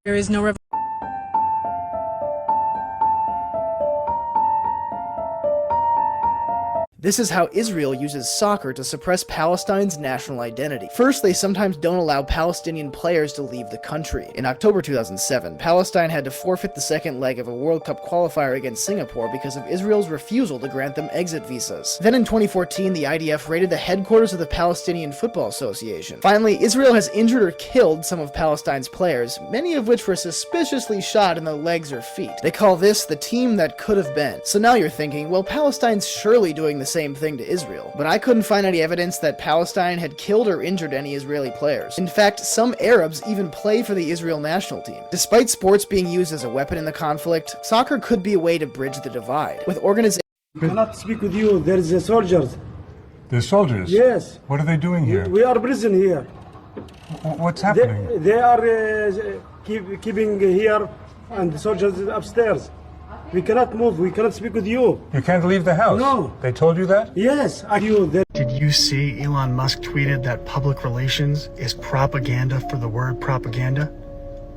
There is no This is how Israel uses soccer to suppress Palestine's national identity. First, they sometimes don't allow Palestinian players to leave the country. In October 2007, Palestine had to forfeit the second leg of a World Cup qualifier against Singapore because of Israel's refusal to grant them exit visas. Then in 2014, the IDF raided the headquarters of the Palestinian Football Association. Finally, Israel has injured or killed some of Palestine's players, many of which were suspiciously shot in the legs or feet. They call this the team that could have been. So now you're thinking, well, Palestine's surely doing the same thing to Israel. But I couldn't find any evidence that Palestine had killed or injured any Israeli players. In fact, some Arabs even play for the Israel national team. Despite sports being used as a weapon in the conflict, soccer could be a way to bridge the divide. With organizations I cannot speak with you. There is the soldiers. The soldiers? Yes. What are they doing here? We are prison here. What's happening? They are keeping here, and the soldiers upstairs. We cannot move. We cannot speak with you. You can't leave the house? No. They told you that? Yes. Are you there? Did you see Elon Musk tweeted that public relations is propaganda for the word propaganda?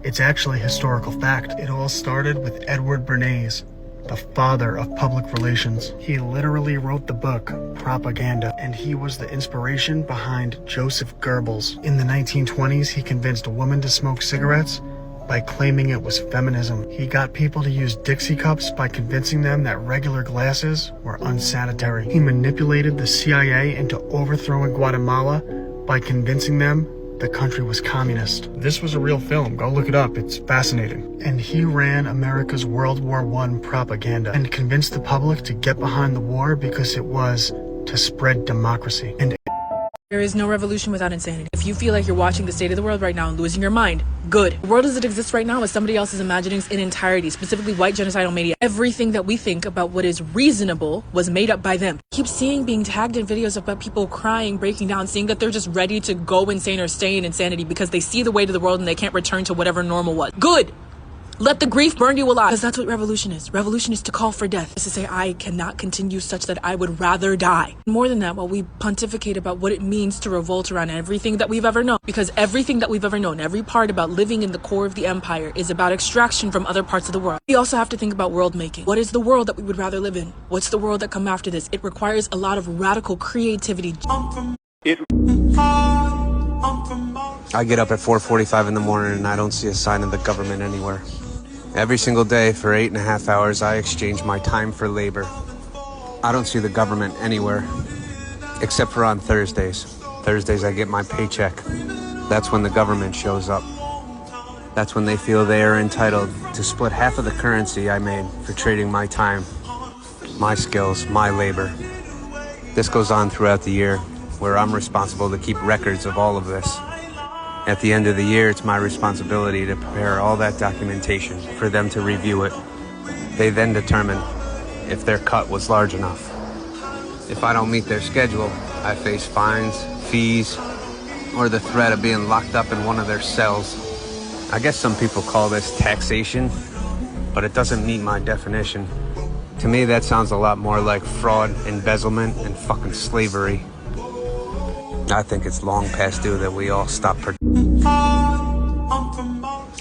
It's actually historical fact. It all started with Edward Bernays, the father of public relations. He literally wrote the book Propaganda, and he was the inspiration behind Joseph Goebbels. In the 1920s, he convinced women to smoke cigarettes by claiming it was feminism. He got people to use Dixie cups by convincing them that regular glasses were unsanitary. He manipulated the CIA into overthrowing Guatemala by convincing them the country was communist. This was a real film. Go look it up. It's fascinating. And he ran America's World War I propaganda and convinced the public to get behind the war because it was to spread democracy. And There is no revolution without insanity. If you feel like you're watching the state of the world right now and losing your mind, good. The world as it exists right now is somebody else's imaginings in entirety, specifically white genocidal media. Everything that we think about what is reasonable was made up by them. I keep seeing being tagged in videos about people crying, breaking down, saying that they're just ready to go insane or stay in insanity because they see the way to the world and they can't return to whatever normal was. Good. Let the grief burn you alive. Because that's what revolution is. Revolution is to call for death. It's to say, I cannot continue such that I would rather die. More than that, while we pontificate about what it means to revolt around everything that we've ever known, because everything that we've ever known, every part about living in the core of the empire is about extraction from other parts of the world. We also have to think about world making. What is the world that we would rather live in? What's the world that come after this? It requires a lot of radical creativity. I get up at 4:45 in the morning and I don't see a sign of the government anywhere. Every single day for 8.5 hours, I exchange my time for labor. I don't see the government anywhere, except for on Thursdays. Thursdays I get my paycheck. That's when the government shows up. That's when they feel they are entitled to split half of the currency I made for trading my time, my skills, my labor. This goes on throughout the year, where I'm responsible to keep records of all of this. At the end of the year, it's my responsibility to prepare all that documentation for them to review it. They then determine if their cut was large enough. If I don't meet their schedule, I face fines, fees, or the threat of being locked up in one of their cells. I guess some people call this taxation, but it doesn't meet my definition. To me, that sounds a lot more like fraud, embezzlement, and fucking slavery. I think it's long past due that we all stop.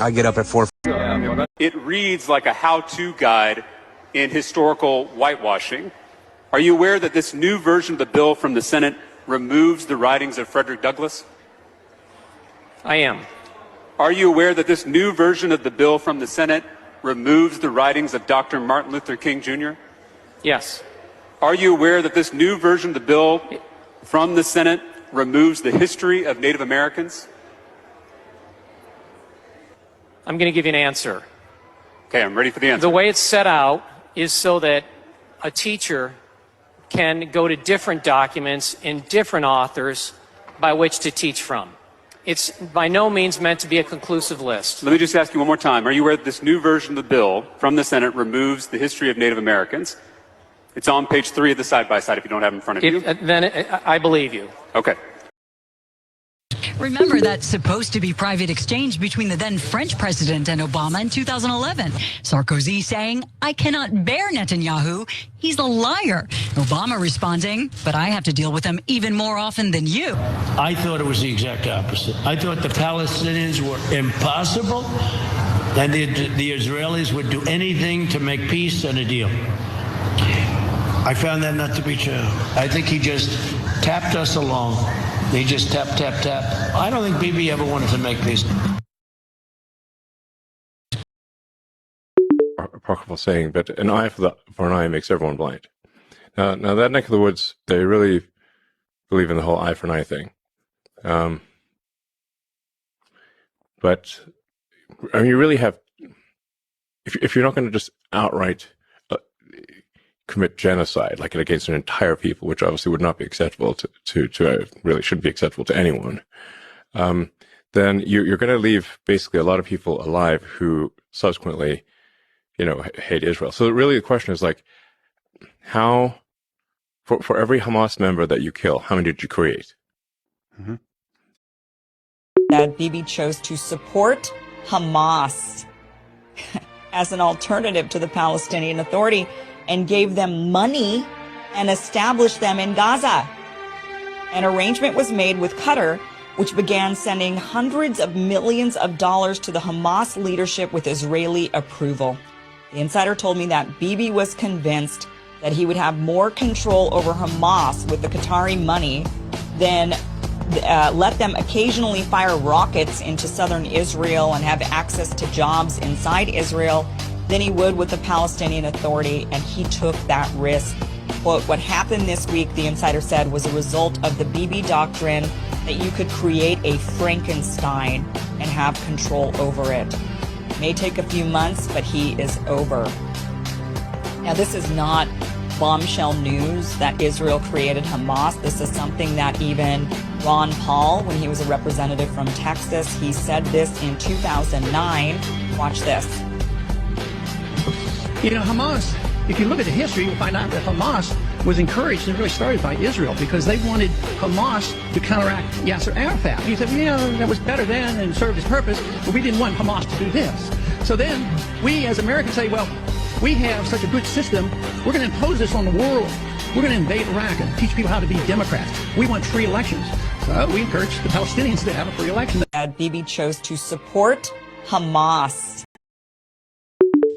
I get up at 4. It reads like a how-to guide in historical whitewashing. Are you aware that this new version of the bill from the Senate removes the writings of Frederick Douglass? I am. Are you aware that this new version of the bill from the Senate removes the writings of Dr. Martin Luther King Jr.? Yes. Are you aware that this new version of the bill from the Senate removes the history of Native Americans? I'm going to give you an answer. Okay, I'm ready for the answer. The way it's set out is so that a teacher can go to different documents and different authors by which to teach from. It's by no means meant to be a conclusive list. Let me just ask you one more time. Are you aware that this new version of the bill from the Senate removes the history of Native Americans? It's on page 3 of the side-by-side if you don't have it in front of you. Then I believe you. Okay. Remember that supposed to be private exchange between the then French president and Obama in 2011. Sarkozy saying, I cannot bear Netanyahu. He's a liar. Obama responding, but I have to deal with him even more often than you. I thought it was the exact opposite. I thought the Palestinians were impossible. that the Israelis would do anything to make peace and a deal. I found that not to be true. I think he just tapped us along. He just tap, tap, tap. I don't think Bibi ever wanted to make peace. Apocryphal saying, but an eye for an eye makes everyone blind. Now that neck of the woods, they really believe in the whole eye for an eye thing. But I mean, you really have, if you're not going to just outright commit genocide, like against an entire people, which obviously would not be acceptable to really shouldn't be acceptable to anyone, then you're going to leave basically a lot of people alive who subsequently, hate Israel. So really the question is like, how, for every Hamas member that you kill, how many did you create? Mm-hmm. That Bibi chose to support Hamas as an alternative to the Palestinian Authority and gave them money and established them in Gaza. An arrangement was made with Qatar, which began sending hundreds of millions of dollars to the Hamas leadership with Israeli approval. The insider told me that Bibi was convinced that he would have more control over Hamas with the Qatari money than let them occasionally fire rockets into southern Israel and have access to jobs inside Israel than he would with the Palestinian Authority, and he took that risk. Quote, what happened this week, the insider said, was a result of the Bibi doctrine that you could create a Frankenstein and have control over it. May take a few months, but he is over. Now, this is not bombshell news that Israel created Hamas. This is something that even Ron Paul, when he was a representative from Texas, he said this in 2009. Watch this. Hamas, if you look at the history, you'll find out that Hamas was encouraged and really started by Israel because they wanted Hamas to counteract Yasser Arafat. He said, that was better then and served its purpose, but we didn't want Hamas to do this. So then we as Americans say, well, we have such a good system, we're going to impose this on the world. We're going to invade Iraq and teach people how to be Democrats. We want free elections. So we encourage the Palestinians to have a free election. Bibi chose to support Hamas.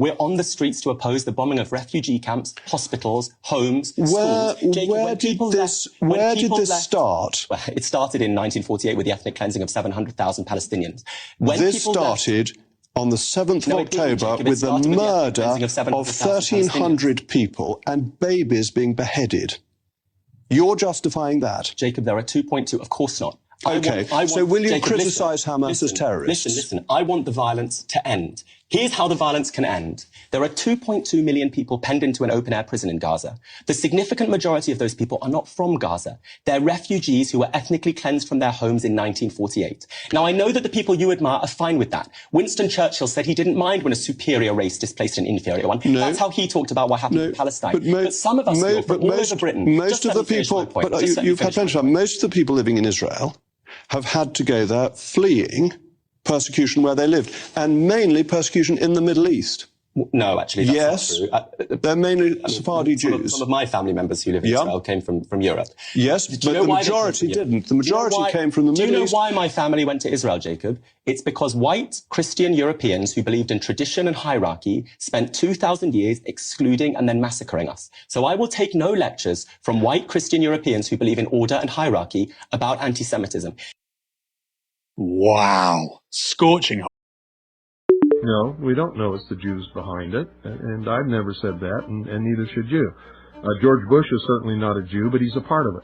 We're on the streets to oppose the bombing of refugee camps, hospitals, homes, schools. Jacob, where did this start? Well, it started in 1948 with the ethnic cleansing of 700,000 Palestinians. This started on the 7th of October with the murder of 1,300 people and babies being beheaded. You're justifying that? Jacob, there are 2.2. Of course not. Okay, so will you criticise Hamas as terrorists? Listen. I want the violence to end. Here's how the violence can end. There are 2.2 million people penned into an open-air prison in Gaza. The significant majority of those people are not from Gaza. They're refugees who were ethnically cleansed from their homes in 1948. Now, I know that the people you admire are fine with that. Winston Churchill said he didn't mind when a superior race displaced an inferior one. No. That's how he talked about what happened in Palestine. But some of us feel from all over Britain. Most of the people, you've had plenty of most of the people living in Israel have had to go there fleeing persecution where they lived, and mainly persecution in the Middle East. No, actually, that's not true. They're mainly Sephardi Jews. Some of my family members who live in Israel came from Europe. Yes, but the majority didn't. The majority came from the Middle East. Do you know why my family went to Israel, Jacob? It's because white Christian Europeans who believed in tradition and hierarchy spent 2,000 years excluding and then massacring us. So I will take no lectures from white Christian Europeans who believe in order and hierarchy about anti-Semitism. Wow. Scorching hot. No, we don't know it's the Jews behind it, and I've never said that, and neither should you. George Bush is certainly not a Jew, but he's a part of it.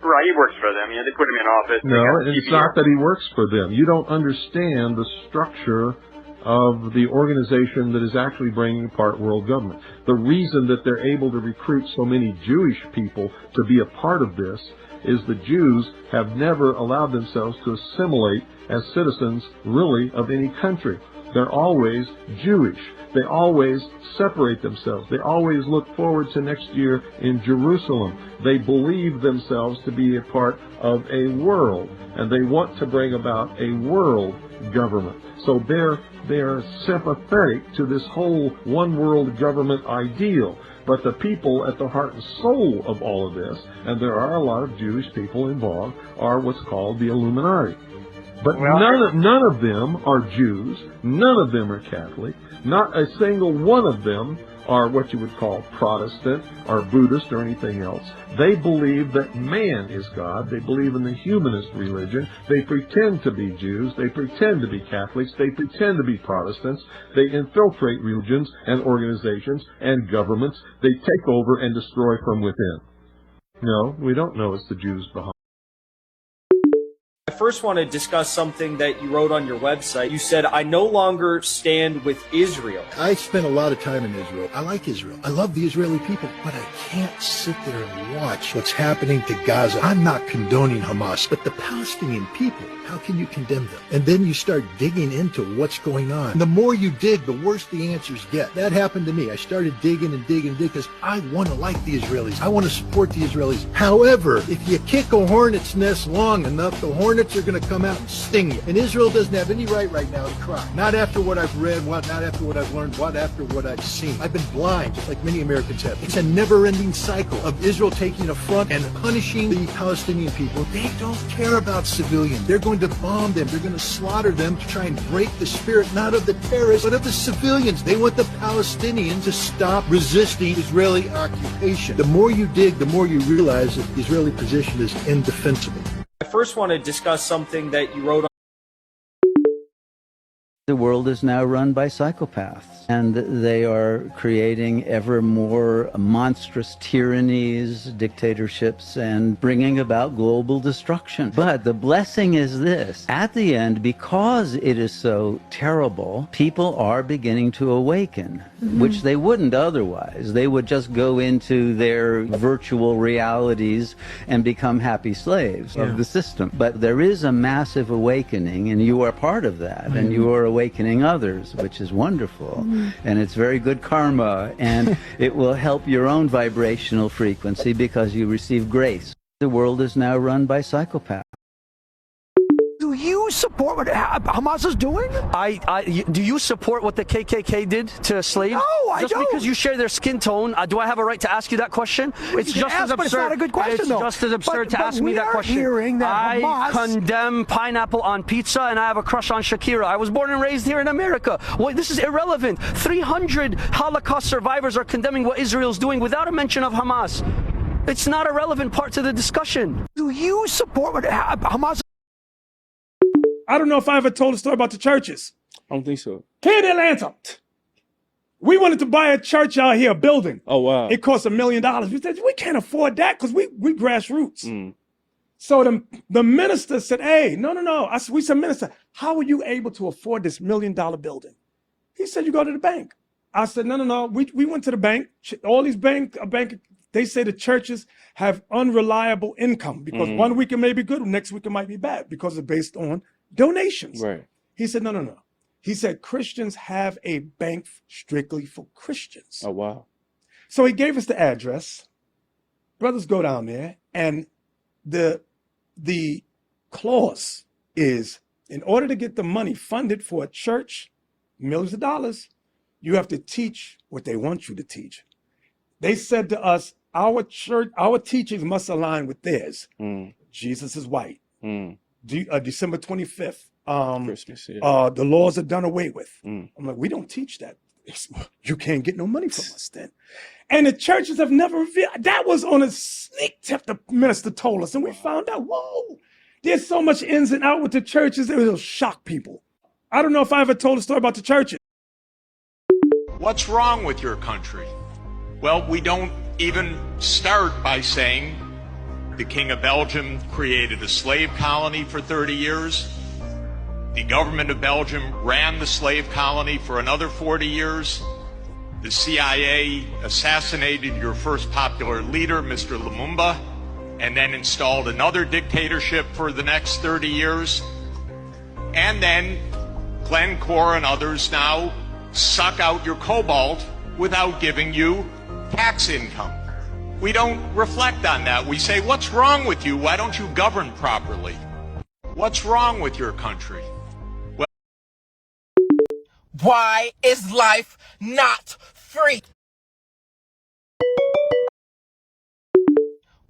Right, he works for them. They put him in office. No, it's not that he works for them. You don't understand the structure of the organization that is actually bringing apart world government. The reason that they're able to recruit so many Jewish people to be a part of this is the Jews have never allowed themselves to assimilate as citizens, really, of any country. They're always Jewish. They always separate themselves. They always look forward to next year in Jerusalem. They believe themselves to be a part of a world, and they want to bring about a world government. So they're sympathetic to this whole one world government ideal. But the people at the heart and soul of all of this, and there are a lot of Jewish people involved, are what's called the Illuminati. But none of them are Jews. None of them are Catholic. Not a single one of them are what you would call Protestant or Buddhist or anything else. They believe that man is God. They believe in the humanist religion. They pretend to be Jews. They pretend to be Catholics. They pretend to be Protestants. They infiltrate religions and organizations and governments. They take over and destroy from within. No, we don't know it's the Jews behind. I first want to discuss something that you wrote on your website. You said, I no longer stand with Israel. I spent a lot of time in Israel. I like Israel. I love the Israeli people, but I can't sit there and watch what's happening to Gaza. I'm not condoning Hamas, but the Palestinian people, how can you condemn them? And then you start digging into what's going on. And the more you dig, the worse the answers get. That happened to me. I started digging and digging and digging because I want to like the Israelis. I want to support the Israelis. However, if you kick a hornet's nest long enough, the hornets are going to come out and sting you. And Israel doesn't have any right now to cry. Not after what I've read, not after what I've learned, not after what I've seen. I've been blind, just like many Americans have. It's a never-ending cycle of Israel taking a front and punishing the Palestinian people. They don't care about civilians. They're going to bomb them. They're going to slaughter them to try and break the spirit, not of the terrorists, but of the civilians. They want the Palestinians to stop resisting Israeli occupation. The more you dig, the more you realize that the Israeli position is indefensible. I first want to discuss something that you wrote on. The world is now run by psychopaths, and they are creating ever more monstrous tyrannies, dictatorships, and bringing about global destruction. But the blessing is this: at the end, because it is so terrible, people are beginning to awaken, which they wouldn't otherwise. They would just go into their virtual realities and become happy slaves of the system. But there is a massive awakening, and you are part of that, and you are awakening others, which is wonderful. And it's very good karma, and it will help your own vibrational frequency because you receive grace. The world is now run by psychopaths. Do you support what Hamas is doing? Do you support what the KKK did to slaves? No, I just don't. Because you share their skin tone, do I have a right to ask you that question? It's just as absurd. But it's not a good question, it's though. just as absurd to ask me that question. Hearing that I condemn pineapple on pizza, and I have a crush on Shakira. I was born and raised here in America. This is irrelevant. 300 Holocaust survivors are condemning what Israel's doing without a mention of Hamas. It's not a relevant part to the discussion. Do you support what Hamas? I don't know if I ever told a story about the churches. I don't think so. Here in Atlanta, we wanted to buy a church out here, a building. Oh, wow. It cost $1 million. We said, we can't afford that because we grassroots. So the minister said, hey, no. We said, minister, how are you able to afford this $1 million building? He said, you go to the bank. I said, no. We went to the bank. All these bank, they say the churches have unreliable income because 1 week it may be good, next week it might be bad because it's based on donations. Right. He said, no. He said, Christians have a bank strictly for Christians. Oh, wow. So he gave us the address. Brothers go down there, and the clause is, in order to get the money funded for a church, millions of dollars, you have to teach what they want you to teach. They said to us, our church, our teachings must align with theirs. Jesus is white. December 25th, Christmas, yeah. the laws are done away with. I'm like, we don't teach that. You can't get no money from us then. And the churches have never revealed. That was on a sneak tip the minister told us. And we found out, whoa, there's so much ins and out with the churches. It will shock people. I don't know if I ever told a story about the churches. What's wrong with your country? Well, we don't even start by saying the King of Belgium created a slave colony for 30 years. The government of Belgium ran the slave colony for another 40 years. The CIA assassinated your first popular leader, Mr. Lumumba, and then installed another dictatorship for the next 30 years. And then Glencore and others now suck out your cobalt without giving you tax income. We don't reflect on that. We say, what's wrong with you? Why don't you govern properly? What's wrong with your country? Well, why is life not free?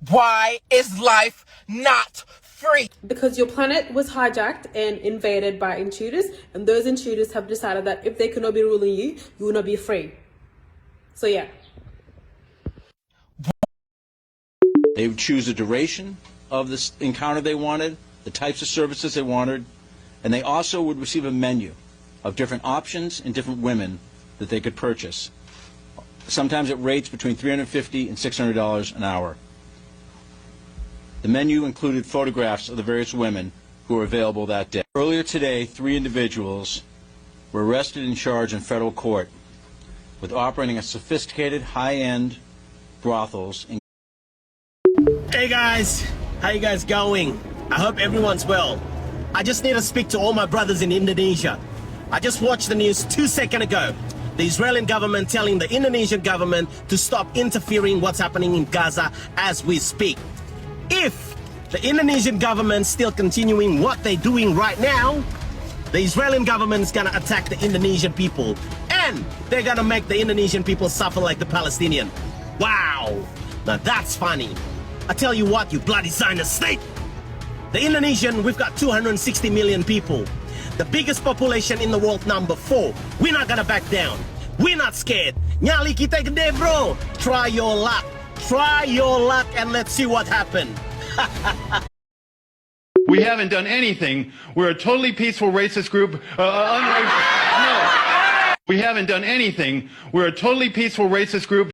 Why is life not free? free. Because your planet was hijacked and invaded by intruders, and those intruders have decided that if they cannot be ruling you, you will not be free. So yeah. They would choose the duration of this encounter they wanted, the types of services they wanted, and they also would receive a menu of different options and different women that they could purchase. Sometimes at rates between $350 and $600 an hour. The menu included photographs of the various women who were available that day. Earlier today, 3 individuals were arrested and charged in federal court with operating a sophisticated, high-end brothels. Hey guys, how you guys going? I hope everyone's well. I just need to speak to all my brothers in Indonesia. I just watched the news 2 seconds ago. The Israeli government telling the Indonesian government to stop interfering what's happening in Gaza as we speak. If the Indonesian government still continuing what they're doing right now, the Israeli government is gonna attack the Indonesian people, and they're gonna make the Indonesian people suffer like the Palestinian. Wow, now that's funny. I tell you what, you bloody Zionist state. The Indonesian, we've got 260 million people. The biggest population in the world, #4. We're not gonna back down. We're not scared. Nyali kita gede, bro. Try your luck. Try your luck and let's see what happens. We haven't done anything. We're a totally peaceful racist group. No. We haven't done anything. We're a totally peaceful racist group.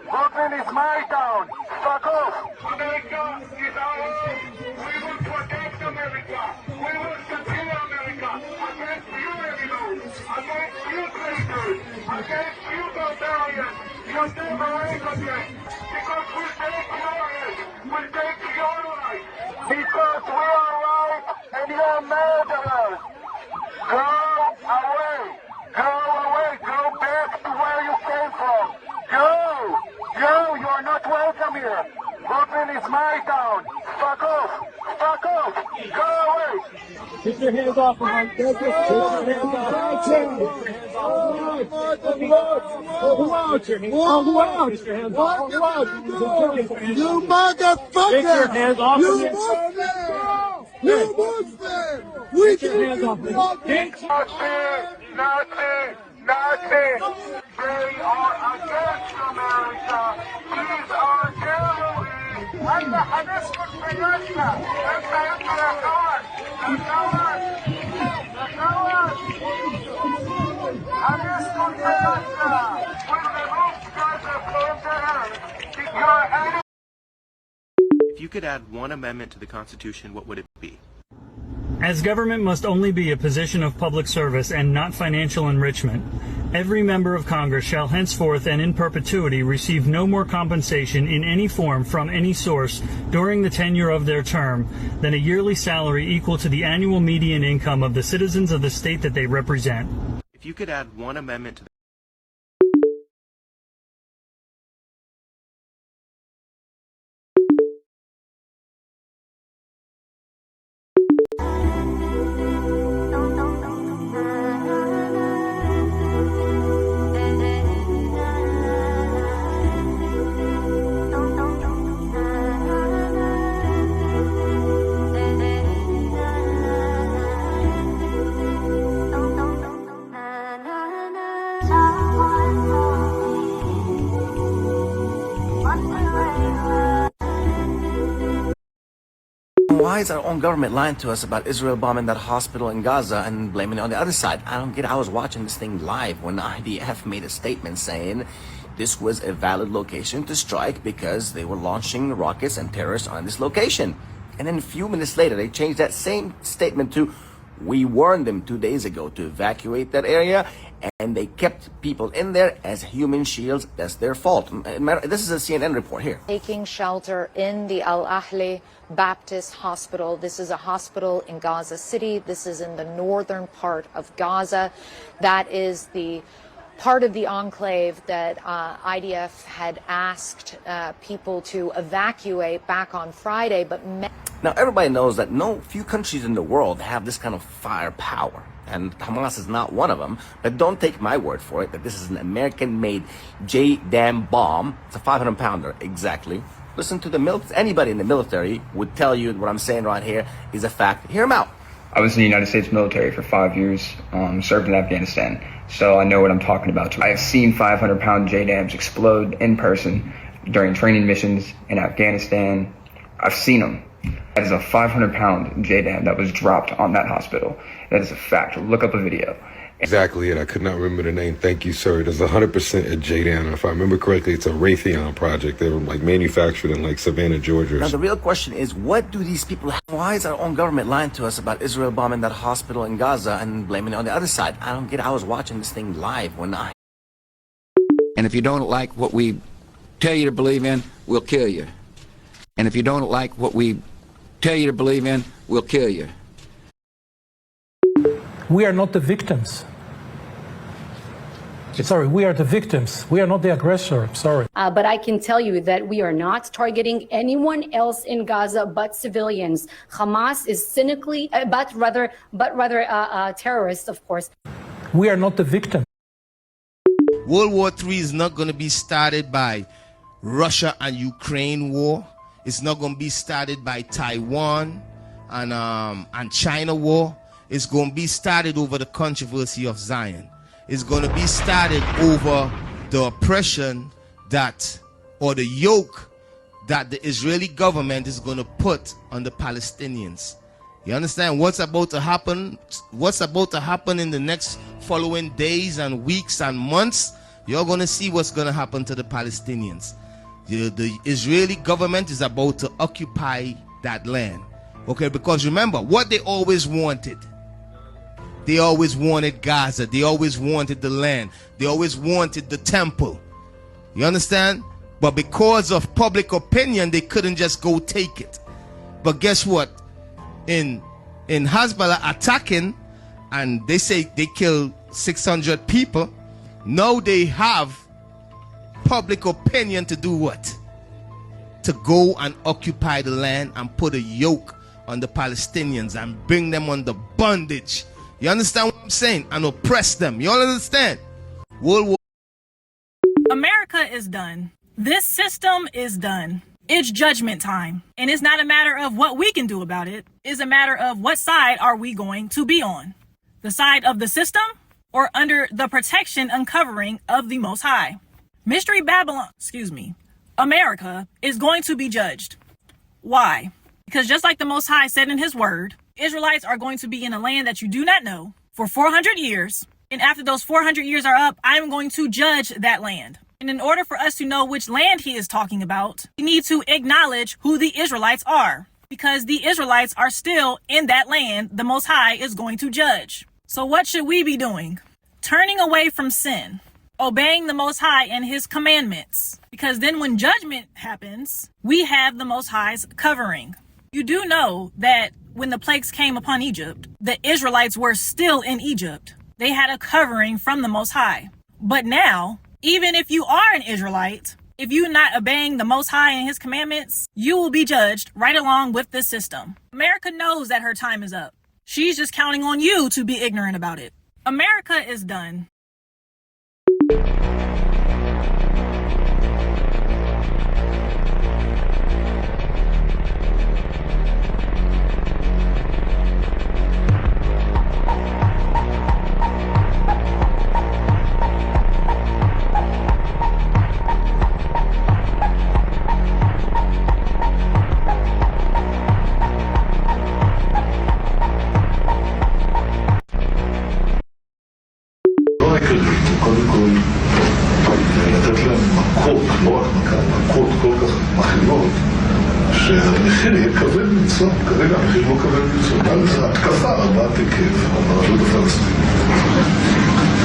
Brooklyn is my town. Fuck off. America is our home. We will protect America. We will secure America against you enemies, against you traitors, against you barbarians. You'll never win again. Because we take your head. We take your life. Because we are right and you are murderers. Go away. Go away. Go back to where you came from. Go. Go. You are not welcome here. Brooklyn is my town. Fuck off. Fuck off. Go away. Get your hands off of my... Get your hands off. Get your hands off. Who out? You motherfucker! Get your hands off of me! You Muslim! We get your hands off me! Nothing! They are against America! These are terrorists! I'm the Hamas Conferencia! If you could add one amendment to the Constitution, what would it be? As government must only be a position of public service and not financial enrichment, every member of Congress shall henceforth and in perpetuity receive no more compensation in any form from any source during the tenure of their term than a yearly salary equal to the annual median income of the citizens of the state that they represent. If you could add one amendment to the Why is our own government lying to us about Israel bombing that hospital in Gaza and blaming it on the other side? I don't get it. I was watching this thing live when IDF made a statement saying this was a valid location to strike because they were launching rockets and terrorists on this location. And then a few minutes later, they changed that same statement to, we warned them 2 days ago to evacuate that area, and they kept people in there as human shields. That's their fault. This is a CNN report here. Taking shelter in the Al-Ahli Baptist Hospital. This is a hospital in Gaza City. This is in the northern part of Gaza. That is the part of the enclave that IDF had asked people to evacuate back on Friday, but now everybody knows that no few countries in the world have this kind of firepower, and Hamas is not one of them. But don't take my word for it that this is an American-made J-Dam bomb. It's a 500-pounder exactly. Listen to the anybody in the military would tell you what I'm saying right here is a fact. Hear him out. I was in the United States military for 5 years, served in Afghanistan, so I know what I'm talking about. I've seen 500-pound JDAMs explode in person during training missions in Afghanistan. I've seen them. That is a 500-pound JDAM that was dropped on that hospital. That is a fact. Look up a video. Exactly it. I could not remember the name. Thank you, sir. It is 100% a JDAM. If I remember correctly, it's a Raytheon project. They were like manufactured in like Savannah, Georgia. Now the real question is, what do these people have? Why is our own government lying to us about Israel bombing that hospital in Gaza and blaming it on the other side? I don't get it. I was watching this thing live when I... And if you don't like what we tell you to believe in, we'll kill you. And if you don't like what we tell you to believe in, we'll kill you. We are not the victims. Sorry, we are the victims. We are not the aggressor. Sorry. But I can tell you that we are not targeting anyone else in Gaza but civilians. Hamas is cynically, but rather terrorists, of course. We are not the victim. World War III is not going to be started by Russia and Ukraine war. It's not going to be started by Taiwan and China war. It's going to be started over the controversy of Zion. It's going to be started over the oppression or the yoke that the Israeli government is going to put on the Palestinians. You understand what's about to happen? What's about to happen in the next following days and weeks and months? You're going to see what's going to happen to the Palestinians. The Israeli government is about to occupy that land. Okay, because remember what they always wanted. They always wanted Gaza. They always wanted the land. They always wanted the temple. You understand? But because of public opinion, they couldn't just go take it. But guess what? In Hezbollah attacking, and they say they killed 600 people, now they have public opinion to do what? To go and occupy the land and put a yoke on the Palestinians and bring them under bondage. You understand what I'm saying? And oppress them. You all understand? World War. America is done. This system is done. It's judgment time. And it's not a matter of what we can do about it. It's a matter of what side are we going to be on? The side of the system or under the protection and covering of the Most High? Mystery Babylon, America is going to be judged. Why? Because just like the Most High said in his word, Israelites are going to be in a land that you do not know for 400 years. And after those 400 years are up, I'm going to judge that land. And in order for us to know which land he is talking about, we need to acknowledge who the Israelites are. Because the Israelites are still in that land the Most High is going to judge. So what should we be doing? Turning away from sin, obeying the Most High and his commandments. Because then when judgment happens, we have the Most High's covering. You do know that when the plagues came upon Egypt, the Israelites were still in Egypt. They had a covering from the Most High. But now, even if you are an Israelite, if you're not obeying the Most High and his commandments, you will be judged right along with this system. America knows that her time is up. She's just counting on you to be ignorant about it. America is done. קודם כל, לתת להם מכות, לא רק מכות כל כך מכילות, שהמחיר יהיה כבד מנשוא. כרגע המחיר לא כבד מנשוא. גם זו התקפה רבת היקף על הרשות הפלסטינית.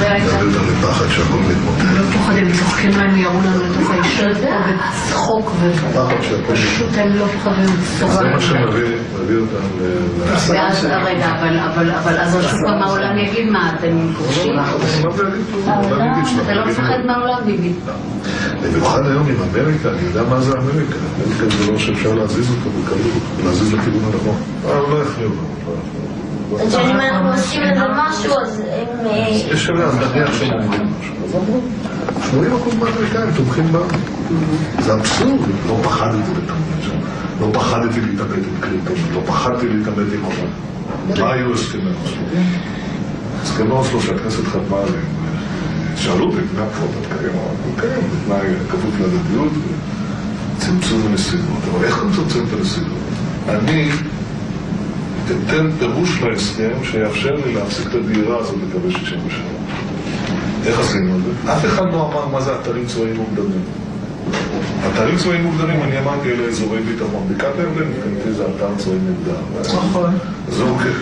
להביא אותם לפחד שהכל מתמוטט. לא פוחדים, צוחקים להם, יראו לנו לתוך הישרת וצחוק ופשוט הם לא פוחדים. זה מה שמביא אותם ואז רגע, אבל אז רשות גם העולם יגיד מה אתם פורשים? אתה לא מפחד מהעולם ביבי. במיוחד היום עם אמריקה, אני יודע מה זה אמריקה. אמריקה זה לא שאפשר להזיז אותו בקלות, להזיז לכיוון הנכון. לא יחליו לנו. אם אנחנו עושים איזה משהו, אז הם... יש שווה, אז נניח שהם אומרים משהו. אז אמרו, 80% מהאמריקאים תומכים בנו. זה אבסורד, לא פחדתי לתאמן שם, לא פחדתי להתאבד עם קלינטון, לא פחדתי להתאבד עם אובמה. מה היו הסכמי אוסלו? הסכמי אוסלו שהכנסת חתמה עליהם, שאלו אותי, מה כבר אתה תקיים? אמרתי, בתנאי כפוף להדדיות וצמצום הנסיבות. אבל איך אתה מצמצם את הנסיבות? אני אתן פירוש להסכם שיאפשר לי להפסיק את הדהירה הזאת לקווי 67. איך עשינו את זה? אף אחד לא אמר מה זה אתרים צבאיים מוגדרים. אתרים צבאיים מוגדרים, אני אמרתי, אלה אזורי ביטחון. בקעת הירדן, מבחינתי זה אתר צבאי מוגדר. נכון. זה אוקיי.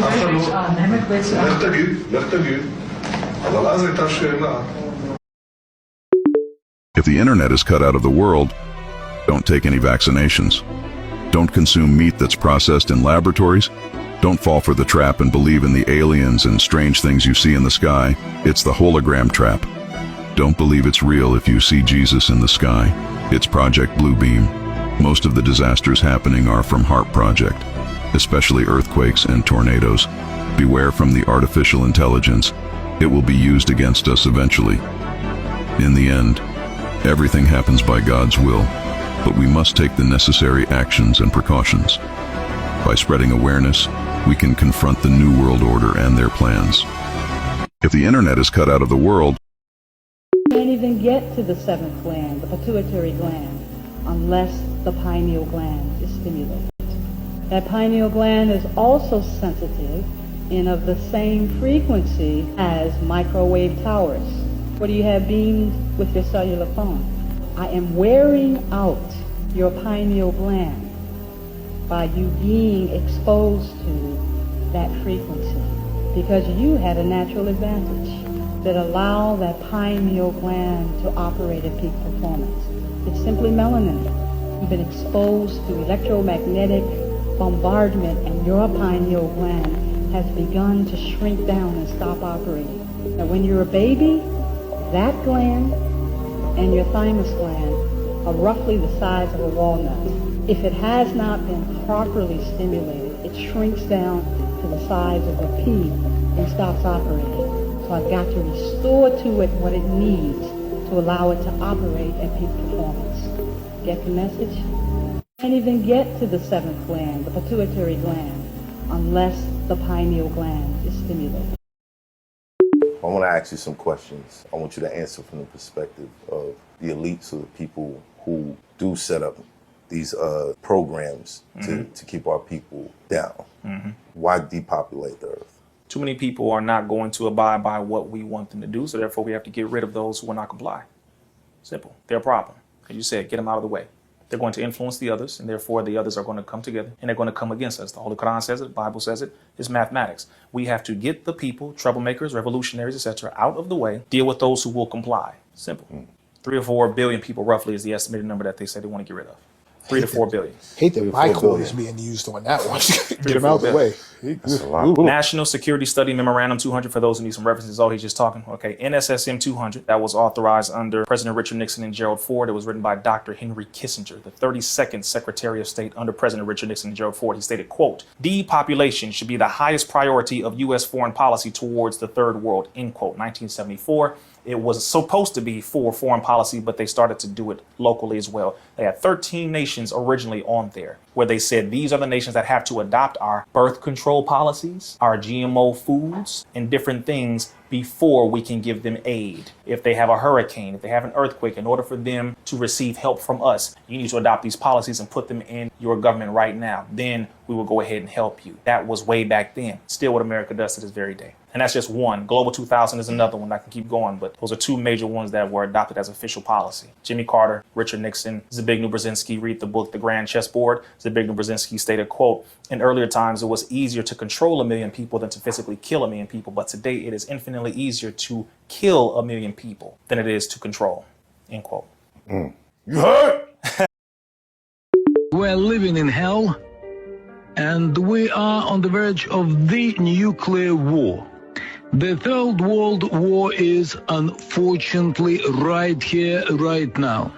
אף אחד לא... לך תגיד. אבל אז הייתה שאלה. If the internet is cut out of the world, don't take any vaccinations. Don't consume meat that's processed in laboratories. Don't fall for the trap and believe in the aliens and strange things you see in the sky. It's the hologram trap. Don't believe it's real if you see Jesus in the sky. It's Project Bluebeam. Most of the disasters happening are from HARP Project, especially earthquakes and tornadoes. Beware from the artificial intelligence. It will be used against us eventually. In the end, everything happens by God's will, but we must take the necessary actions and precautions. By spreading awareness, we can confront the New World Order and their plans. If the internet is cut out of the world, You can't even get to the seventh gland, the pituitary gland, unless the pineal gland is stimulated. That pineal gland is also sensitive and of the same frequency as microwave towers. What do you have beamed with your cellular phone? I am wearing out your pineal gland by you being exposed to that frequency because you had a natural advantage that allowed that pineal gland to operate at peak performance. It's simply melanin. You've been exposed to electromagnetic bombardment and your pineal gland has begun to shrink down and stop operating. Now when you're a baby, that gland and your thymus gland are roughly the size of a walnut. If it has not been properly stimulated, it shrinks down to the size of a pea and stops operating. So I've got to restore to it what it needs to allow it to operate at peak performance. Get the message? Can't even get to the seventh gland, the pituitary gland, unless the pineal gland is stimulated. I want to ask you some questions. I want you to answer from the perspective of the elites, of the people who do set up these programs to keep our people down. Why depopulate the earth? Too many people are not going to abide by what we want them to do, so therefore we have to get rid of those who will not comply. Simple. They're a problem. As you said, get them out of the way. They're going to influence the others, and therefore the others are going to come together, and they're going to come against us. The Holy Quran says it, the Bible says it, it's mathematics. We have to get the people, troublemakers, revolutionaries, etc., out of the way, deal with those who will comply. Simple. 3 or 4 billion people roughly is the estimated number that they say they want to get rid of. 3 to 4 billion. Hate that Michael is being used on that one. Get him out the way. That's a lot. National Security Study Memorandum 200, for those who need some references. Oh, he's just talking. Okay, NSSM 200, that was authorized under President Richard Nixon and Gerald Ford. It was written by Dr. Henry Kissinger, the 32nd Secretary of State under President Richard Nixon and Gerald Ford. He stated, quote, depopulation should be the highest priority of U.S. foreign policy towards the third world, end quote. 1974. It was supposed to be for foreign policy, but they started to do it locally as well. They had 13 nations originally on there where they said these are the nations that have to adopt our birth control policies, our GMO foods, and different things before we can give them aid. If they have a hurricane, if they have an earthquake, in order for them to receive help from us, you need to adopt these policies and put them in your government right now. Then we will go ahead and help you. That was way back then. Still what America does to this very day. And that's just one. Global 2000 is another one. I can keep going, but those are 2 major ones that were adopted as official policy. Jimmy Carter, Richard Nixon, Zbigniew Brzezinski, read the book, The Grand Chessboard. Zbigniew Brzezinski stated, quote, in earlier times, it was easier to control 1 million people than to physically kill 1 million people. But today it is infinitely easier to kill 1 million people than it is to control, end quote. You heard? We're living in hell, and we are on the verge of the nuclear war. The Third World War is unfortunately right here, right now.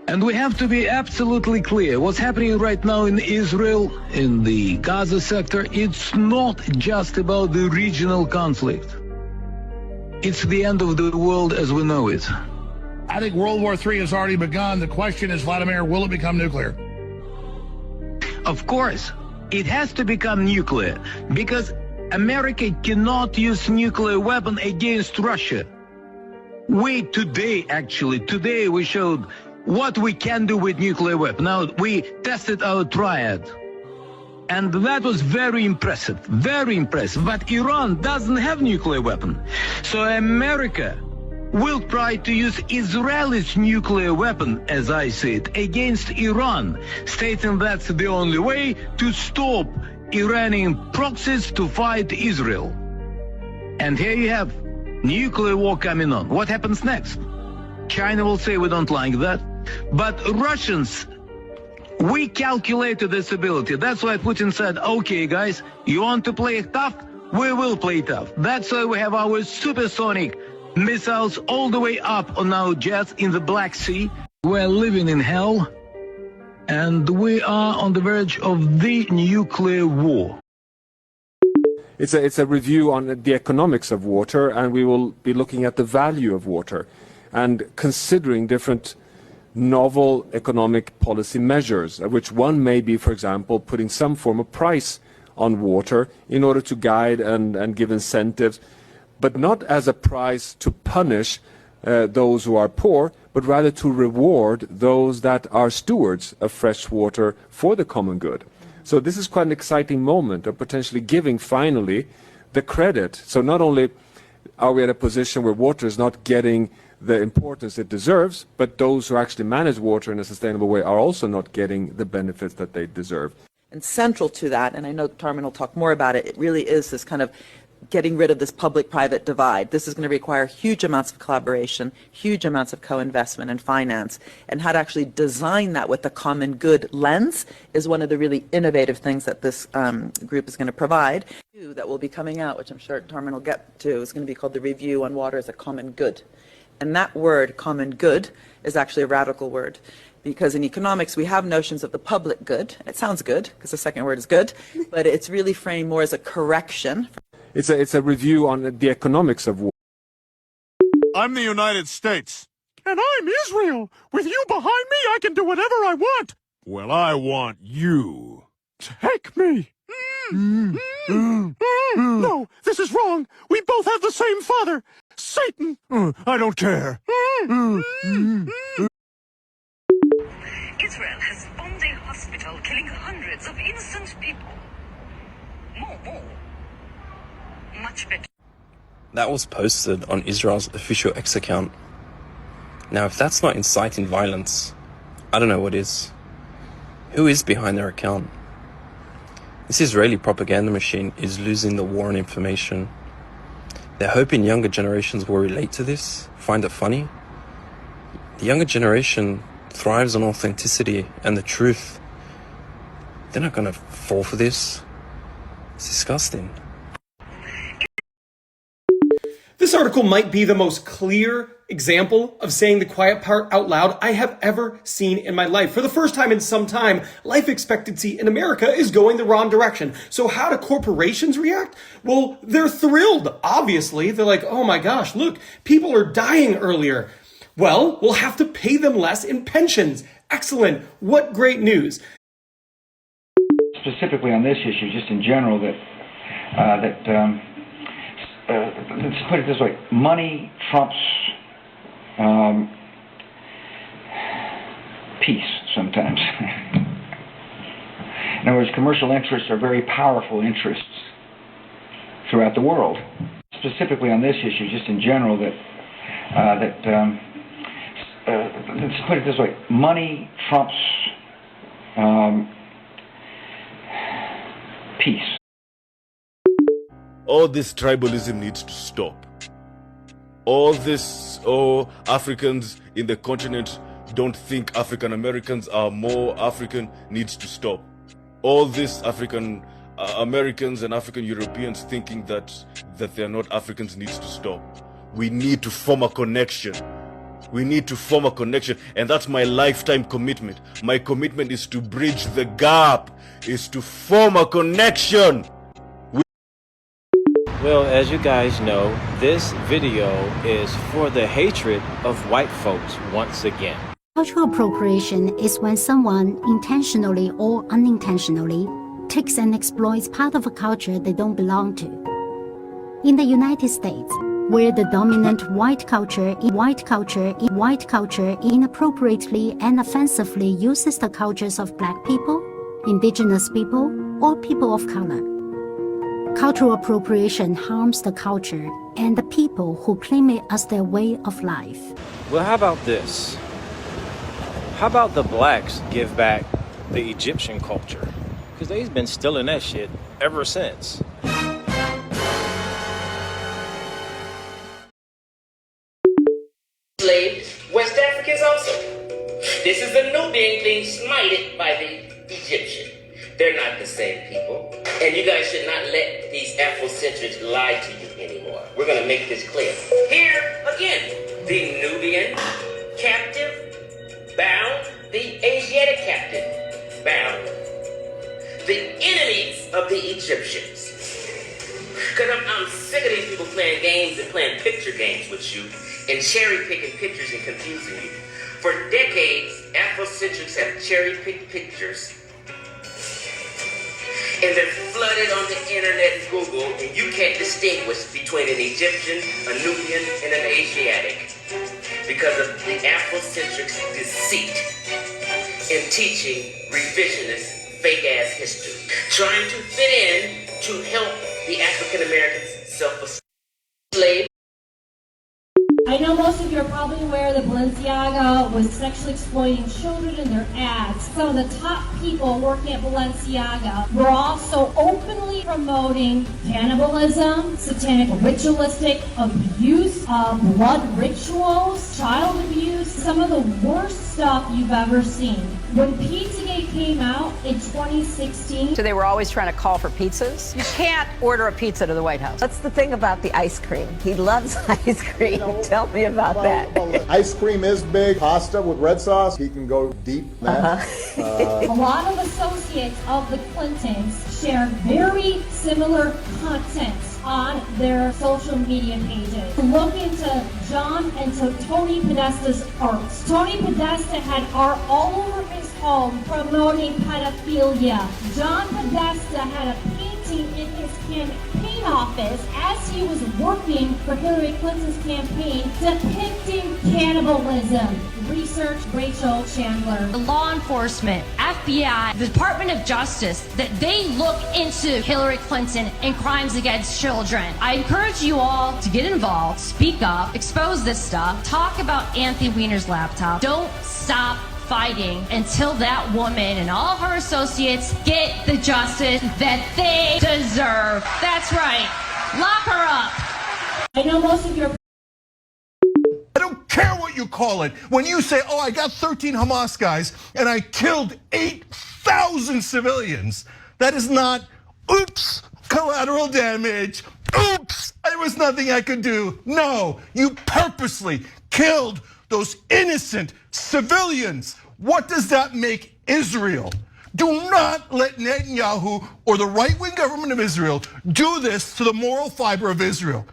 And we have to be absolutely clear. What's happening right now in Israel, in the Gaza sector, it's not just about the regional conflict. It's the end of the world as we know it. I think World War III has already begun. The question is, Vladimir, will it become nuclear? Of course, it has to become nuclear because America cannot use nuclear weapon against Russia. Today we showed what we can do with nuclear weapon. Now, we tested our triad. And that was very impressive, very impressive. But Iran doesn't have nuclear weapon. So America will try to use Israel's nuclear weapon, as I see it, against Iran, stating that's the only way to stop Iranian proxies to fight Israel. And here you have nuclear war coming on. What happens next? China will say we don't like that. But Russians, we calculated this ability. That's why Putin said, okay, guys, you want to play tough? We will play tough. That's why we have our supersonic missiles all the way up on our jets in the Black Sea. We're living in hell, and we are on the verge of the nuclear war. It's a review on the economics of water, and we will be looking at the value of water and considering different novel economic policy measures, of which one may be, for example, putting some form of price on water in order to guide and give incentives, but not as a price to punish those who are poor, but rather to reward those that are stewards of fresh water for the common good. So this is quite an exciting moment of potentially giving finally the credit. So not only are we at a position where water is not getting the importance it deserves, but those who actually manage water in a sustainable way are also not getting the benefits that they deserve. And central to that, and I know Tarman will talk more about it, it really is this kind of getting rid of this public-private divide. This is going to require huge amounts of collaboration, huge amounts of co-investment and finance, and how to actually design that with the common good lens is one of the really innovative things that this group is going to provide. That will be coming out, which I'm sure Tarman will get to, is going to be called the Review on Water as a Common Good. And that word, common good, is actually a radical word. Because in economics, we have notions of the public good. It sounds good, because the second word is good, but it's really framed more as a correction. It's a review on the economics of war. I'm the United States. And I'm Israel. With you behind me, I can do whatever I want. Well, I want you. Take me. No, this is wrong. We both have the same father. Satan. I don't care. Israel has bombed a hospital, killing hundreds of innocent people. More. Much better. That was posted on Israel's official X account. Now, if that's not inciting violence, I don't know what is. Who is behind their account? This Israeli propaganda machine is losing the war on information. They're hoping younger generations will relate to this, find it funny. The younger generation thrives on authenticity and the truth. They're not going to fall for this. It's disgusting. This article might be the most clear example of saying the quiet part out loud I have ever seen in my life. For the first time in some time, life expectancy in America is going the wrong direction. So how do corporations react? Well, they're thrilled, obviously. They're like, oh my gosh, look, people are dying earlier. Well, we'll have to pay them less in pensions. Excellent. What great news. Specifically on this issue, just in general, let's put it this way, money trumps peace sometimes. In other words, commercial interests are very powerful interests throughout the world. Specifically on this issue, just in general, let's put it this way, money trumps peace. All this tribalism needs to stop. All this, Africans in the continent don't think African Americans are more African needs to stop. All this African Americans and African Europeans thinking that they're not Africans needs to stop. We need to form a connection. We need to form a connection, and that's my lifetime commitment. My commitment is to bridge the gap, is to form a connection. Well, as you guys know, this video is for the hatred of white folks once again. Cultural appropriation is when someone intentionally or unintentionally takes and exploits part of a culture they don't belong to. In the United States, where the dominant white culture inappropriately and offensively uses the cultures of black people, indigenous people, or people of color. Cultural appropriation harms the culture and the people who claim it as their way of life. Well, how about this? How about the blacks give back the Egyptian culture? Because they've been stealing that shit ever since. West Africans also. This is the Nubian being smited by the Egyptian. They're not the same people. And you guys should not let these Afrocentrics lie to you anymore. We're going to make this clear. Here, again, the Nubian captive bound, the Asiatic captive bound. The enemies of the Egyptians. Because I'm sick of these people playing games and playing picture games with you and cherry-picking pictures and confusing you. For decades, Afrocentrics have cherry-picked pictures and they're flooded on the internet and Google, and you can't distinguish between an Egyptian, a Nubian, and an Asiatic because of the Afrocentrics' deceit in teaching revisionist, fake-ass history, trying to fit in to help the African Americans self-esteem. I know most of you are probably aware that Balenciaga was sexually exploiting children in their ads. Some of the top people working at Balenciaga were also openly promoting cannibalism, satanic ritualistic abuse, blood rituals, child abuse, some of the worst stuff you've ever seen. When Pizzagate came out in 2016... So they were always trying to call for pizzas? You can't order a pizza to the White House. What's the thing about the ice cream? He loves ice cream. Tell me about that. Ice cream is big. Pasta with red sauce, he can go deep in that. A lot of associates of the Clintons share very similar content on their social media pages. Look into John and Tony Podesta's art. Tony Podesta had art all over his home promoting pedophilia. John Podesta had a painting in his campaign office as he was working for Hillary Clinton's campaign depicting cannibalism. Research Rachel Chandler. The law enforcement, FBI, the Department of Justice, that they look into Hillary Clinton and crimes against children. I encourage you all to get involved, speak up, expose this stuff, talk about Anthony Weiner's laptop. Don't stop fighting until that woman and all her associates get the justice that they deserve. That's right. Lock her up. I know most of your... I don't care what you call it. When you say, oh, I got 13 Hamas guys and I killed 8,000 civilians, that is not, oops, collateral damage. Oops, there was nothing I could do. No, you purposely killed those innocent civilians. What does that make Israel? Do not let Netanyahu or the right-wing government of Israel do this to the moral fiber of Israel.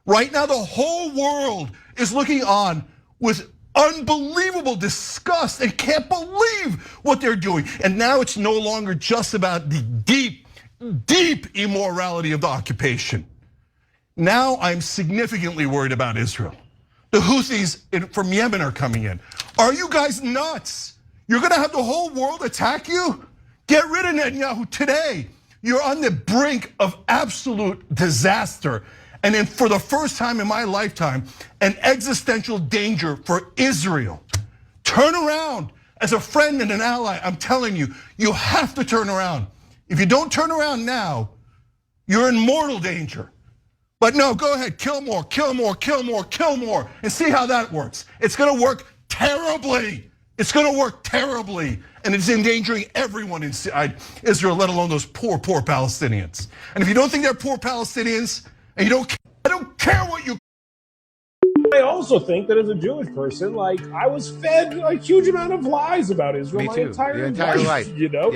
Right now, the whole world is looking on with unbelievable disgust and can't believe what they're doing. And now it's no longer just about the deep, deep immorality of the occupation. Now I'm significantly worried about Israel. The Houthis from Yemen are coming in. Are you guys nuts? You're gonna have the whole world attack you? Get rid of Netanyahu today. You're on the brink of absolute disaster. And then for the first time in my lifetime, an existential danger for Israel. Turn around. As a friend and an ally, I'm telling you, you have to turn around. If you don't turn around now, you're in mortal danger. But no, go ahead, kill more, kill more, kill more, kill more, and see how that works. It's gonna work terribly. It's gonna work terribly, and it's endangering everyone inside Israel, let alone those poor, poor Palestinians. And if you don't think they're poor Palestinians, and you don't, I don't care what you. I also think that as a Jewish person, like I was fed a huge amount of lies about Israel my entire life. You know,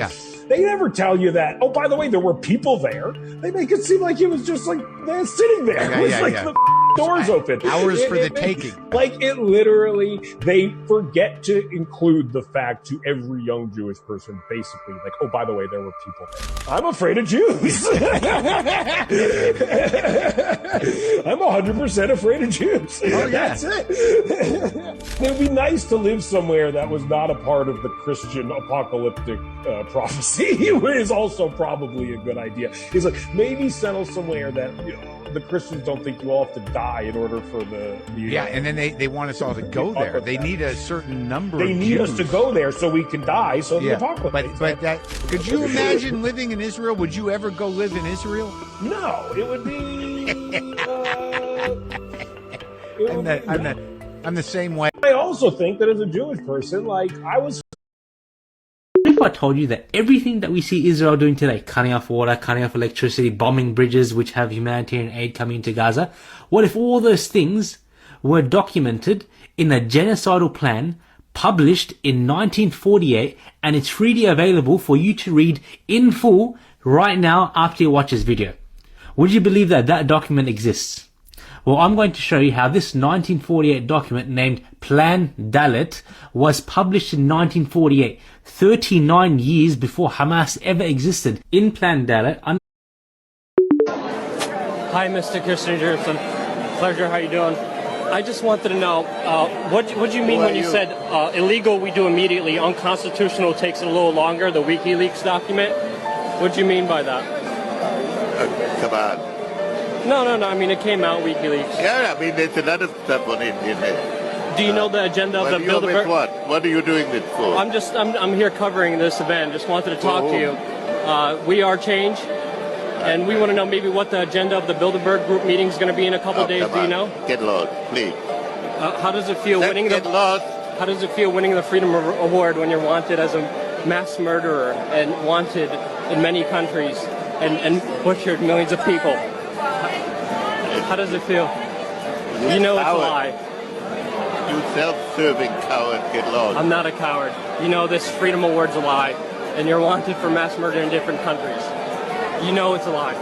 They never tell you that, oh, by the way, there were people there. They make it seem like it was just like they're sitting there. Yeah, it was yeah, like yeah. the doors open. Hours for the taking. Like it literally, they forget to include the fact to every young Jewish person, basically, like, oh, by the way, there were people there. I'm afraid of Jews. I'm 100% afraid of Jews. Oh, yeah. That's it. It would be nice to live somewhere that was not a part of the Christian apocalyptic prophecy. It is also probably a good idea. It's like maybe settle somewhere that the Christians don't think you all have to die in order for the yeah, and then they want us all to go there. They need a certain number They of need Jews. us to go there so we can die, so the apocalypse. But that, could you imagine living in Israel? Would you ever go live in Israel? No, it would be... I'm the same way. I also think that as a Jewish person, like, I was... If I told you that everything that we see Israel doing today, cutting off water, cutting off electricity, bombing bridges which have humanitarian aid coming into Gaza, what if all those things were documented in a genocidal plan published in 1948 and it's freely available for you to read in full right now after you watch this video? Would you believe that that document exists? Well, I'm going to show you how this 1948 document named Plan Dalet was published in 1948, 39 years before Hamas ever existed. In Plan Dalet... Hi, Mr. Kissinger. It's a pleasure. How you doing? I just wanted to know, what do you mean when you said illegal we do immediately, unconstitutional takes a little longer, the WikiLeaks document? What do you mean by that? Come on. No. I mean, it came out WikiLeaks. Yeah, I mean, there's another stuff on it. Do you know the agenda of the Bilderberg? What? What are you doing this for? I'm here covering this event. Just wanted to talk to you. We Are Change, and we want to know maybe what the agenda of the Bilderberg group meeting is going to be in a couple days. Do you know? Get lost, please. How does it feel winning the? How does it feel winning the Freedom Award when you're wanted as a mass murderer and wanted in many countries and butchered millions of people? How does it feel? You know it's a lie. You self-serving coward, get lost. I'm not a coward. You know this Freedom Award's a lie, and you're wanted for mass murder in different countries. You know it's a lie.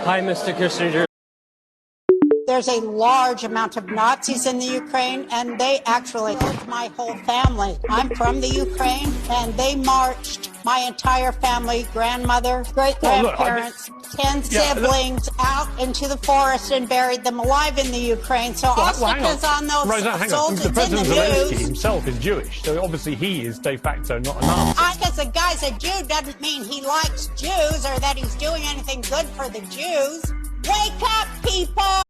Hi, Mr. Kissinger. There's a large amount of Nazis in the Ukraine, and they actually killed my whole family. I'm from the Ukraine, and they marched my entire family, grandmother, great-grandparents, 10 siblings out into the forest and buried them alive in the Ukraine. So Ostica's on those soldiers in the Zelensky news. himself is Jewish, so obviously he is de facto not a Nazi. Because a guy's a Jew doesn't mean he likes Jews or that he's doing anything good for the Jews. Wake up, people!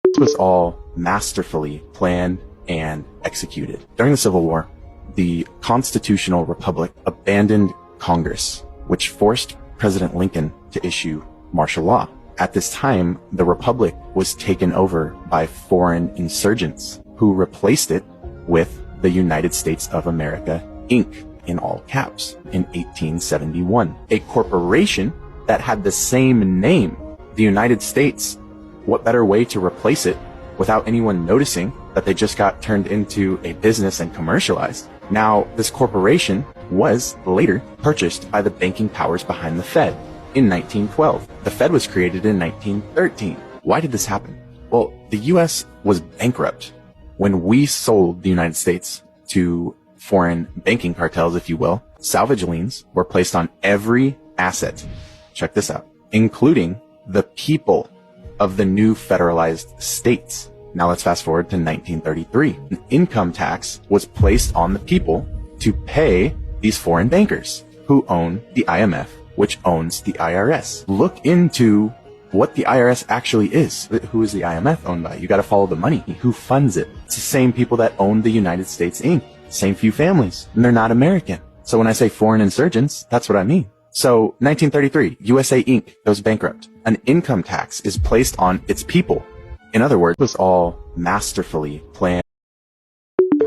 This was all masterfully planned and executed. During the Civil War, the Constitutional Republic abandoned Congress, which forced President Lincoln to issue martial law. At this time, the Republic was taken over by foreign insurgents who replaced it with the United States of America, Inc., in all caps, in 1871. A corporation that had the same name, the United States. What better way to replace it without anyone noticing that they just got turned into a business and commercialized? Now, this corporation was later purchased by the banking powers behind the Fed in 1912. The Fed was created in 1913. Why did this happen? Well, the U.S. was bankrupt when we sold the United States to foreign banking cartels, if you will. Salvage liens were placed on every asset. Check this out, including the people of the new federalized states. Now let's fast forward to 1933. An income tax was placed on the people to pay these foreign bankers who own the IMF, which owns the IRS. Look into what the IRS actually is. Who is the IMF owned by? You got to follow the money. Who funds it? It's the same people that own the United States Inc. Same few families, and they're not American. So when I say foreign insurgents, that's what I mean. So 1933, USA Inc. goes bankrupt. An income tax is placed on its people. In other words, it was all masterfully planned.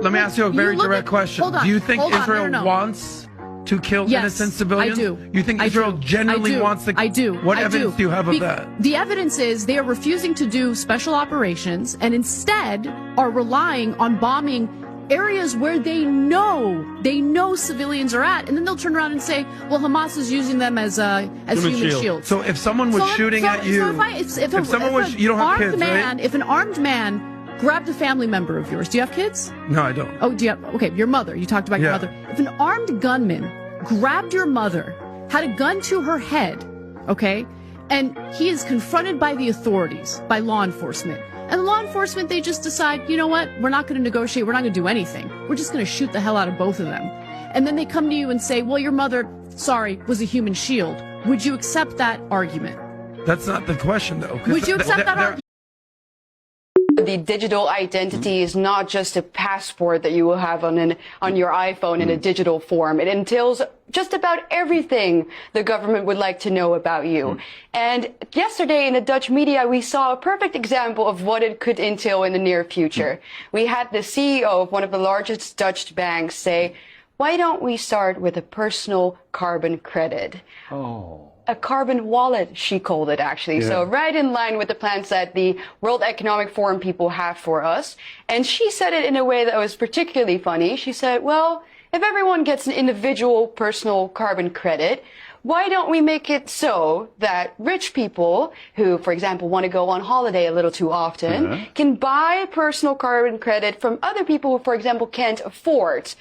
Let me ask you a very direct question. Do you think Israel No. wants to kill innocent civilians? I do. You think Israel genuinely wants to? I do. What evidence do you have of that? The evidence is they are refusing to do special operations and instead are relying on bombing areas where they know civilians are at, and then they'll turn around and say, well, Hamas is using them as human shields. So if someone was shooting at you, if someone was, you don't have kids, right? If an armed man grabbed a family member of yours, do you have kids? No, I don't. Oh, do you have, okay, your mother, you talked about your mother. If an armed gunman grabbed your mother, had a gun to her head, okay, and he is confronted by the authorities, by law enforcement, and law enforcement, they just decide, you know what, we're not going to negotiate, we're not going to do anything. We're just going to shoot the hell out of both of them. And then they come to you and say, well, your mother, sorry, was a human shield. Would you accept that argument? That's not the question, though. Would you accept that argument? The digital identity is not just a passport that you will have on your iPhone in a digital form. It entails just about everything the government would like to know about you. And yesterday in the Dutch media, we saw a perfect example of what it could entail in the near future. We had the CEO of one of the largest Dutch banks say, why don't we start with a personal carbon credit? Oh. A carbon wallet, she called it, actually. Yeah. So right in line with the plans that the World Economic Forum people have for us. And she said it in a way that was particularly funny. She said, well, if everyone gets an individual personal carbon credit, why don't we make it so that rich people who, for example, want to go on holiday a little too often can buy personal carbon credit from other people who, for example, can't afford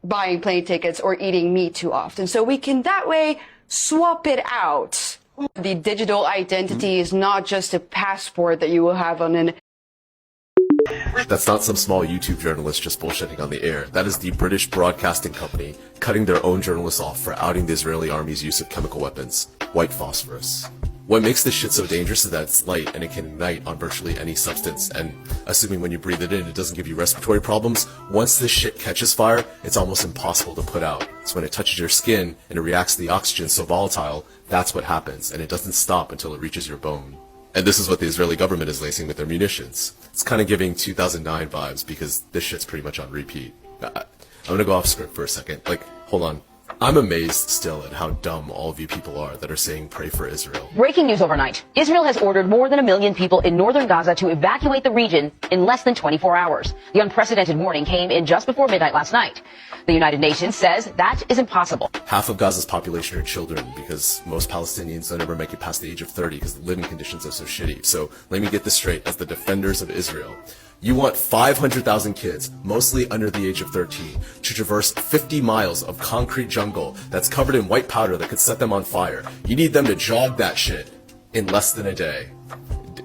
buying plane tickets or eating meat too often. So we can that way swap it out. The digital identity is not just a passport that you will have on an... That's not some small YouTube journalist just bullshitting on the air. That is the British Broadcasting Company cutting their own journalists off for outing the Israeli army's use of chemical weapons, white phosphorus. What makes this shit so dangerous is that it's light and it can ignite on virtually any substance, and assuming when you breathe it in, it doesn't give you respiratory problems, once this shit catches fire, it's almost impossible to put out. So when it touches your skin and it reacts to the oxygen so volatile, that's what happens, and it doesn't stop until it reaches your bone. And this is what the Israeli government is lacing with their munitions. It's kind of giving 2009 vibes because this shit's pretty much on repeat. I'm gonna go off script for a second. Hold on. I'm amazed still at how dumb all of you people are that are saying pray for Israel. Breaking news overnight. Israel has ordered more than 1 million people in northern Gaza to evacuate the region in less than 24 hours. The unprecedented warning came in just before midnight last night. The United Nations says that is impossible. Half of Gaza's population are children because most Palestinians don't ever make it past the age of 30 because the living conditions are so shitty. So let me get this straight as the defenders of Israel. You want 500,000 kids, mostly under the age of 13, to traverse 50 miles of concrete jungle that's covered in white powder that could set them on fire. You need them to jog that shit in less than a day.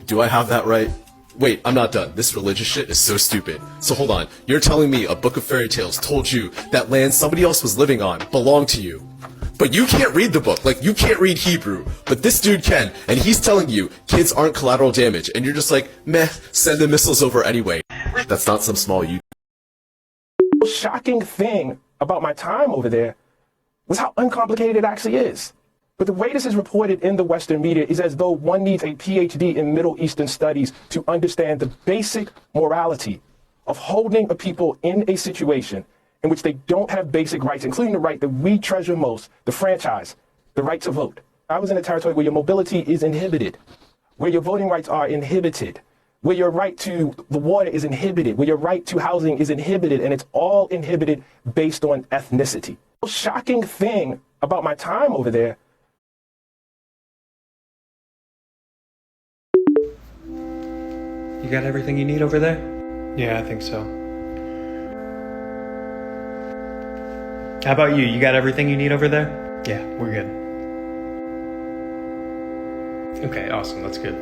Do I have that right? Wait, I'm not done. This religious shit is so stupid. So hold on, you're telling me a book of fairy tales told you that land somebody else was living on belonged to you. But you can't read the book, you can't read Hebrew, but this dude can, and he's telling you kids aren't collateral damage, and you're just like, meh, send the missiles over anyway. That's not some small you. The shocking thing about my time over there was how uncomplicated it actually is. But the way this is reported in the Western media is as though one needs a PhD in Middle Eastern studies to understand the basic morality of holding a people in a situation in which they don't have basic rights, including the right that we treasure most, the franchise, the right to vote. I was in a territory where your mobility is inhibited, where your voting rights are inhibited, where your right to the water is inhibited, where your right to housing is inhibited, and it's all inhibited based on ethnicity. The shocking thing about my time over there. You got everything you need over there? Yeah, I think so. How about you? You got everything you need over there? Yeah, we're good. Okay, awesome. That's good.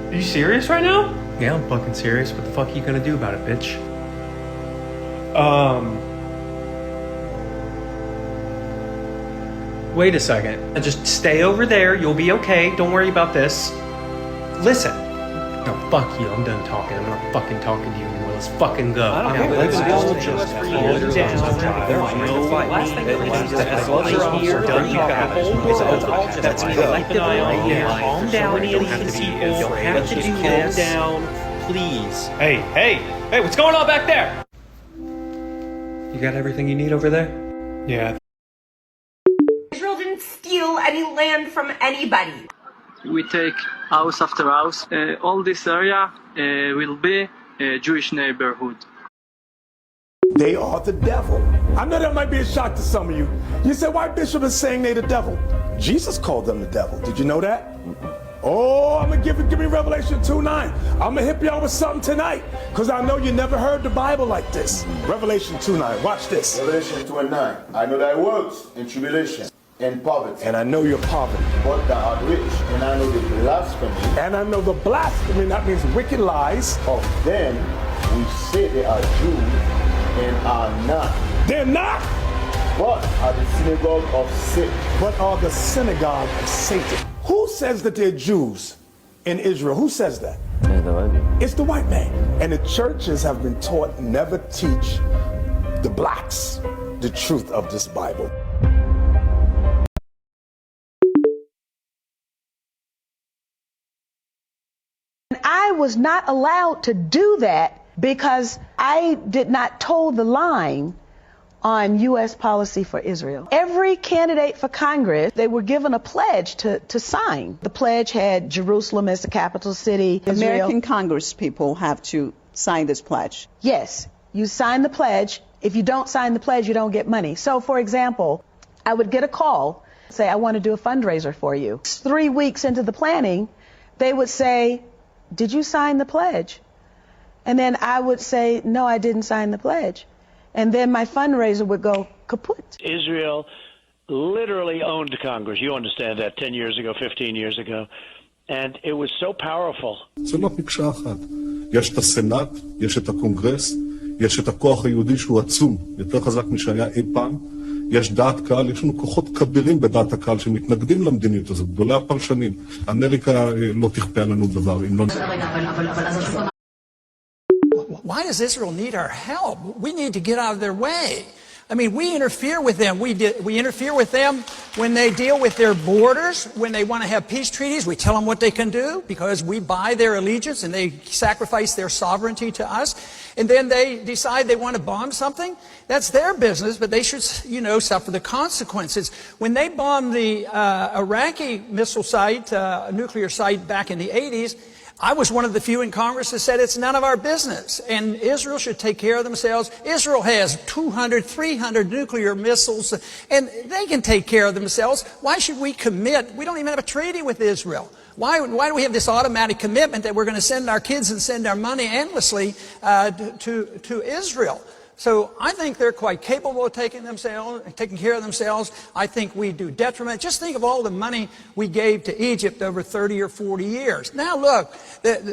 Are you serious right now? Yeah, I'm fucking serious. What the fuck are you gonna do about it, bitch? Wait a second. Just stay over there. You'll be okay. Don't worry about this. Listen. No, fuck you. I'm done talking. I'm not fucking talking to you anymore. Let's fucking go. I don't care. Let's Let's go. go. Just Calm down. Last thing you're done. You got a whole world that's collective right now. Calm down. You don't have to do this. Calm down, please. Hey, what's going on back there? You got everything you need over there? Yeah. any land from anybody. We take house after house. All this area will be a Jewish neighborhood. They are the devil. I know that might be a shock to some of you. You say, why Bishop is saying they the devil? Jesus called them the devil. Did you know that? Oh, I'm gonna give me Revelation 2:9. I'm gonna hit y'all with something tonight, because I know you never heard the Bible like this. Revelation 2:9. Watch this. Revelation 2:9. I know thy works in tribulation and poverty. And I know your poverty. But thou art rich, and I know the blasphemy. And I know the blasphemy, that means wicked lies. Of them we say they are Jews and are not. They're not? But are the synagogue of Satan. But are the synagogue of Satan. Who says that they're Jews in Israel? Who says that? It's the white man. And the churches have been taught never teach the blacks the truth of this Bible. I was not allowed to do that because I did not toe the line on U.S. policy for Israel. Every candidate for Congress, they were given a pledge to sign. The pledge had Jerusalem as the capital city. American Congress people have to sign this pledge. Yes, you sign the pledge. If you don't sign the pledge, you don't get money. So, for example, I would get a call, say, I want to do a fundraiser for you. 3 weeks into the planning, they would say, did you sign the pledge? And then I would say, no, I didn't sign the pledge. And then my fundraiser would go kaput. Israel literally owned Congress. You understand that 10 years ago, 15 years ago. And it was so powerful. זה לא מקשה אחת. יש את הסנאט, יש את הקונגרס, יש את הכוח היהודי שהוא עצום, יותר חזק משהיה אי פעם. יש דעת קהל, יש לנו כוחות כבירים בדעת הקהל שמתנגדים למדיניות הזאת, גדולי הפרשנים. אמריקה לא תכפה עלינו דבר, אם לא... Why does Israel need our help? We need to get out of their way. I mean, we interfere with them. We interfere with them when they deal with their borders, when they want to have peace treaties. We tell them what they can do because we buy their allegiance and they sacrifice their sovereignty to us. And then they decide they want to bomb something. That's their business, but they should, suffer the consequences. When they bombed the Iraqi missile site, nuclear site back in the 80s, I was one of the few in Congress that said it's none of our business, and Israel should take care of themselves. Israel has 200, 300 nuclear missiles, and they can take care of themselves. Why should we commit? We don't even have a treaty with Israel. Why do we have this automatic commitment that we're going to send our kids and send our money endlessly to Israel? So I think they're quite capable of taking care of themselves. I think we do detriment. Just think of all the money we gave to Egypt over 30 or 40 years. Now look,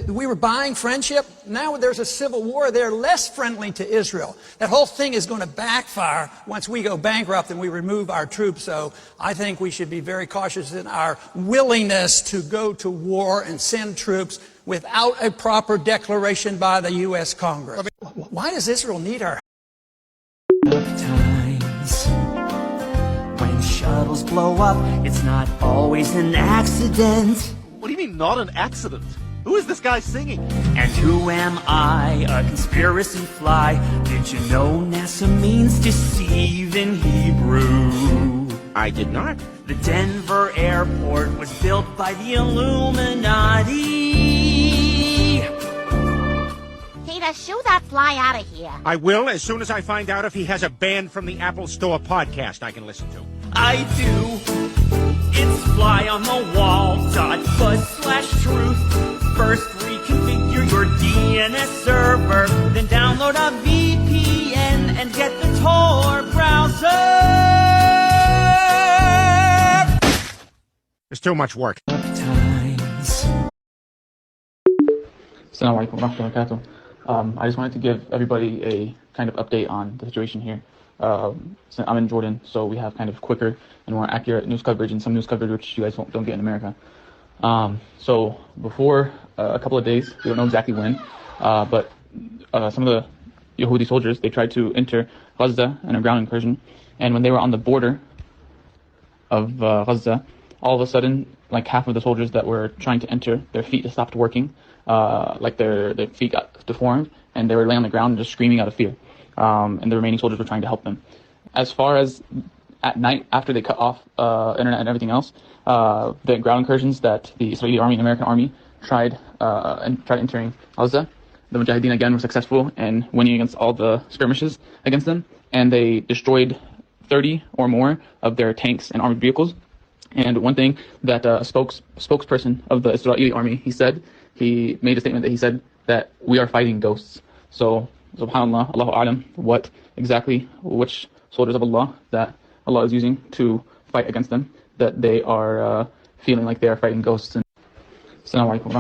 we were buying friendship. Now there's a civil war. They're less friendly to Israel. That whole thing is going to backfire once we go bankrupt and we remove our troops. So I think we should be very cautious in our willingness to go to war and send troops without a proper declaration by the U.S. Congress. Why does Israel need our times when shuttles blow up, it's not always an accident. What do you mean, not an accident? Who is this guy singing? And who am I, a conspiracy fly? Did you know NASA means deceive in Hebrew? I did not. The Denver airport was built by the Illuminati. Peter, shoo that fly out of here. I will as soon as I find out if he has a ban from the Apple Store podcast I can listen to. I do. It's flyonthewall.buzz/truth. First reconfigure your DNS server, then download a VPN and get the Tor browser. It's too much work. Assalamu alaikum wa rahmatullahi wa barakatuh. I just wanted to give everybody a kind of update on the situation here. So I'm in Jordan, so we have kind of quicker and more accurate news coverage and some news coverage which you guys don't get in America. So before a couple of days, we don't know exactly when, but some of the Yehudi soldiers, they tried to enter Gaza in a ground incursion, and when they were on the border of Gaza, all of a sudden, like half of the soldiers that were trying to enter, their feet just stopped working. Like their feet got deformed, and they were laying on the ground and just screaming out of fear. And the remaining soldiers were trying to help them. As far as at night, after they cut off internet and everything else, the ground incursions that the Israeli army and American army tried entering Gaza, the Mujahideen again were successful in winning against all the skirmishes against them, and they destroyed 30 or more of their tanks and armored vehicles. And one thing that a spokesperson of the Israeli army, he made a statement that he said that we are fighting ghosts. So, subhanAllah, Allahu A'lam, which soldiers of Allah that Allah is using to fight against them, that they are feeling like they are fighting ghosts. Assalamu alaikum.